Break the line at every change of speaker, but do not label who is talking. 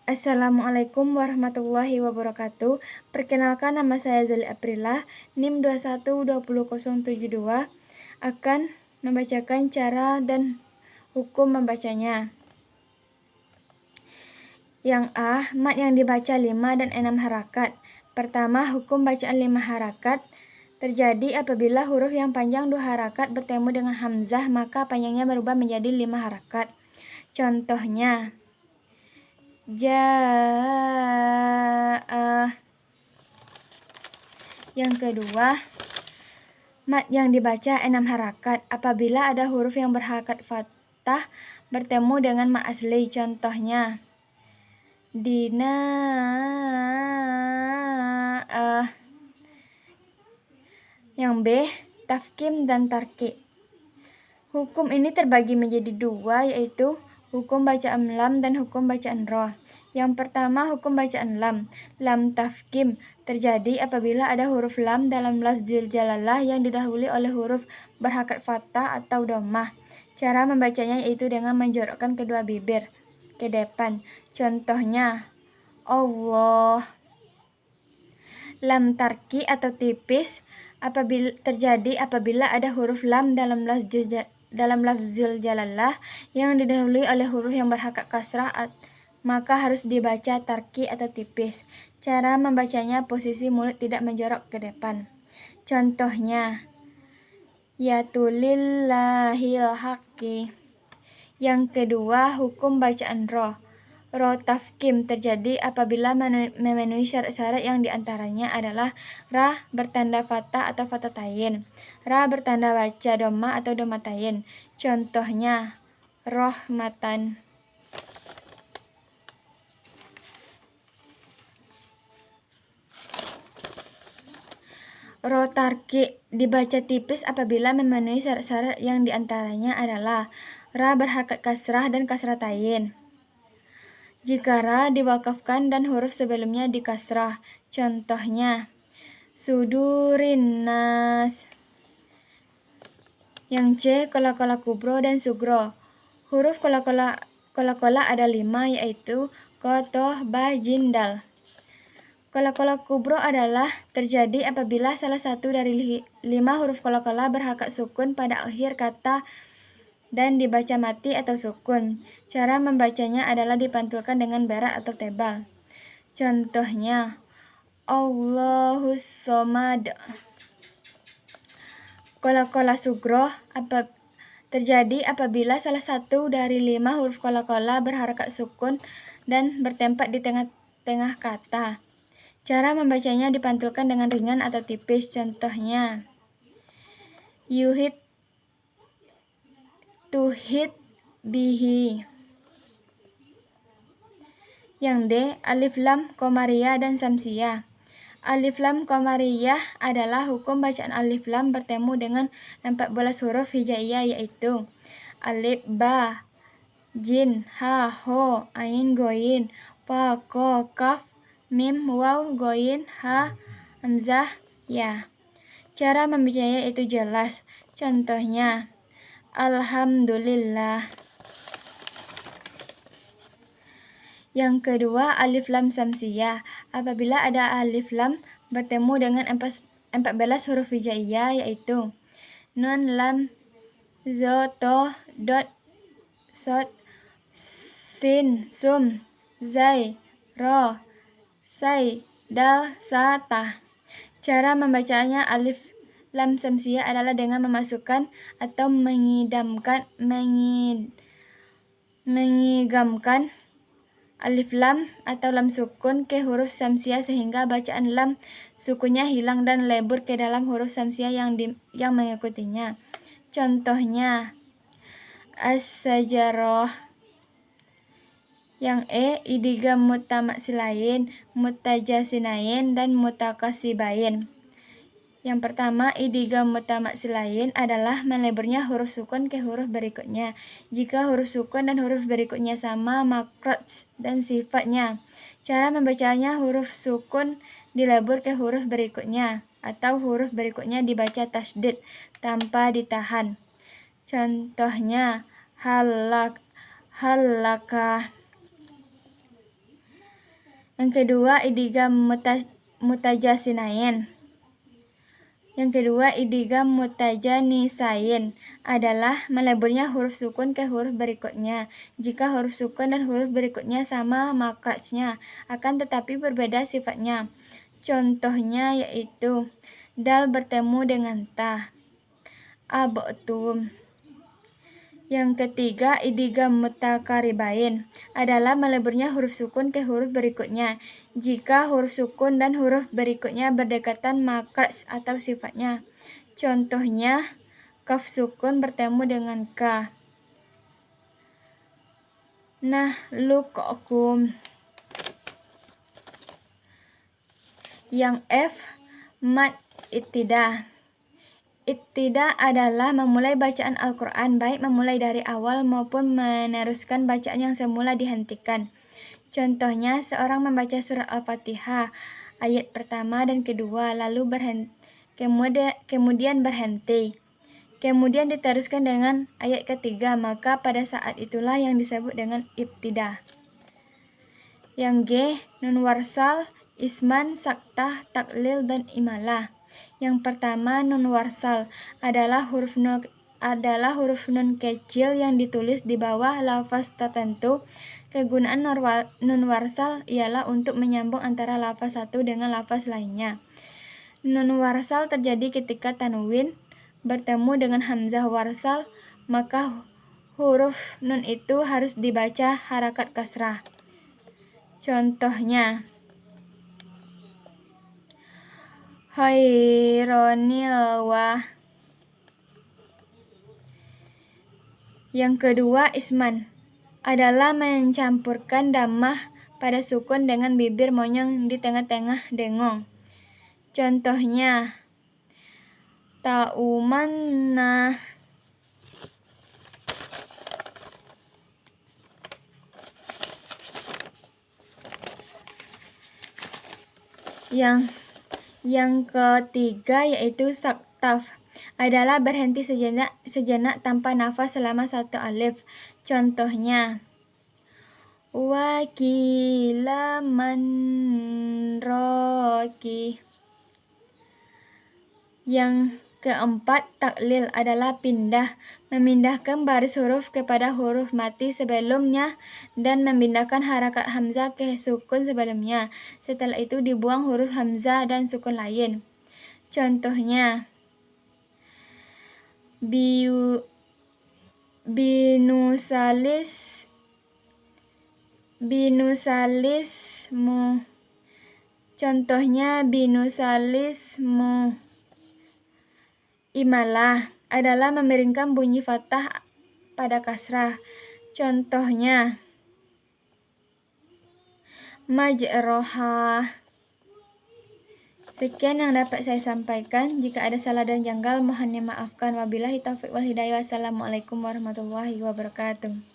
Assalamualaikum warahmatullahi wabarakatuh. Perkenalkan, nama saya Zali Aprila, NIM 212072, akan membacakan cara dan hukum membacanya. Yang A, mat yang dibaca 5 dan 6 harakat. Pertama, hukum bacaan 5 harakat terjadi apabila huruf yang panjang 2 harakat bertemu dengan hamzah, maka panjangnya berubah menjadi 5 harakat. Contohnya, jaa. Yang kedua, mat yang dibaca 6 harakat apabila ada huruf yang berharakat fathah bertemu dengan mat asli. Contohnya, dina. Yang B, tafkim dan tarki. Hukum ini terbagi menjadi dua, yaitu hukum bacaan lam dan hukum bacaan roh. Yang pertama, hukum bacaan lam. Lam tafkim terjadi apabila ada huruf lam dalam lafzul jalalah yang didahului oleh huruf berharakat fathah atau dhammah. Cara membacanya yaitu dengan menjorokkan kedua bibir ke depan. Contohnya, Allah. Lam tarki atau tipis terjadi apabila ada huruf lam dalam lafzul jalalah yang didahului oleh huruf yang berharakat kasrah, maka harus dibaca tarki atau tipis. Cara membacanya, posisi mulut tidak menjorok ke depan. Contohnya, yatulillahil haqqi. Yang kedua, hukum bacaan roh. Roh tafkim terjadi apabila memenuhi syarat-syarat yang diantaranya adalah ra bertanda fathah atau fathatain, ra bertanda baca dhammah atau dhammatain. Contohnya, rohmatan. Roh tarki dibaca tipis apabila memenuhi syarat-syarat yang diantaranya adalah ra berharakat kasrah dan kasratain. Jika ra diwakafkan dan huruf sebelumnya dikasrah. Contohnya, sudurin nas. Yang C, qala kubro dan sugro. Huruf qala ada 5, yaitu qa, toh, ba, jim, dal. Qala kubro adalah terjadi apabila salah satu dari 5 huruf qala berharakat sukun pada akhir kata dan dibaca mati atau sukun. Cara membacanya adalah dipantulkan dengan berat atau tebal. Contohnya, Allahus somad. Qala sugro terjadi apabila salah satu dari 5 huruf qala berharakat sukun dan bertempat di tengah-tengah kata. Cara membacanya dipantulkan dengan ringan atau tipis. Contohnya, yuhid, tuhid, bihi. Yang D, alif lam qamariyah dan samsiyah. Alif lam qamariyah adalah hukum bacaan alif lam bertemu dengan 14 huruf hijaiyah, yaitu alif, ba, jin, ha, ho, ain, goin, pa, ko, kaf, mim, waw, goin, ha, hamzah, ya. Cara membacanya itu jelas. Contohnya, alhamdulillah. Yang kedua, alif lam samsiyah. Apabila ada alif lam bertemu dengan 14 huruf hijaiyah, yaitu nun, lam, zo, to, dot, sod, sin, sum, zai, ro, sai, dal, sa, ta. Cara membacanya alif lam samsiyah adalah dengan memasukkan atau mengigamkan alif lam atau lam sukun ke huruf samsiyah sehingga bacaan lam sukunnya hilang dan lebur ke dalam huruf samsiyah yang mengikutinya. Contohnya, as-sajaroh. Yang E, idgham mutamatsilain, mutajasinain, dan mutakasibain. Yang pertama, idgham mutamatsilain adalah meleburnya huruf sukun ke huruf berikutnya. Jika huruf sukun dan huruf berikutnya sama makhraj dan sifatnya. Cara membacanya, huruf sukun dilebur ke huruf berikutnya atau huruf berikutnya dibaca tasdid tanpa ditahan. Contohnya, halaka. Yang kedua, idgham mutajasinain. Yang kedua, idgham mutajanisain adalah meleburnya huruf sukun ke huruf berikutnya. Jika huruf sukun dan huruf berikutnya sama makrajnya, akan tetapi berbeda sifatnya. Contohnya yaitu dal bertemu dengan ta, abtum. Yang ketiga, idgham mutakaribain adalah meleburnya huruf sukun ke huruf berikutnya. Jika huruf sukun dan huruf berikutnya berdekatan makraj atau sifatnya. Contohnya, kaf sukun bertemu dengan ka. Lukum. Yang F, mad ibtidah. Ibtidah adalah memulai bacaan Al-Quran, baik memulai dari awal maupun meneruskan bacaan yang semula dihentikan. Contohnya, seorang membaca surat Al-Fatihah, ayat pertama dan kedua, lalu kemudian berhenti. Kemudian diteruskan dengan ayat ketiga, maka pada saat itulah yang disebut dengan ibtidah. Yang G, nun warsal, isman, saktah, taklil, dan imalah. Yang pertama, nun warsal adalah huruf nun kecil yang ditulis di bawah lafaz tertentu. Kegunaan nun warsal ialah untuk menyambung antara lafaz satu dengan lafaz lainnya. Nun warsal terjadi ketika tanwin bertemu dengan hamzah warsal, maka huruf nun itu harus dibaca harakat kasrah. Contohnya, khaironil wa. Yang kedua, isman adalah mencampurkan dhammah pada sukun dengan bibir monyong di tengah-tengah dengong. Contohnya, ta'umanna. Yang ketiga yaitu saktaf adalah berhenti sejenak tanpa nafas selama satu alif. Contohnya, wakila man roki. Yang keempat, taklil adalah memindahkan baris huruf kepada huruf mati sebelumnya dan memindahkan harakat hamzah ke sukun sebelumnya. Setelah itu dibuang huruf hamzah dan sukun lain. Contohnya, binusalismu. Contohnya, binusalismu. Imalah adalah memiringkan bunyi fathah pada kasrah. Contohnya, majroha. Sekian yang dapat saya sampaikan. Jika ada salah dan janggal, mohon dimaafkan. Wabillahi taufiq wal hidayah. Wassalamualaikum warahmatullahi wabarakatuh.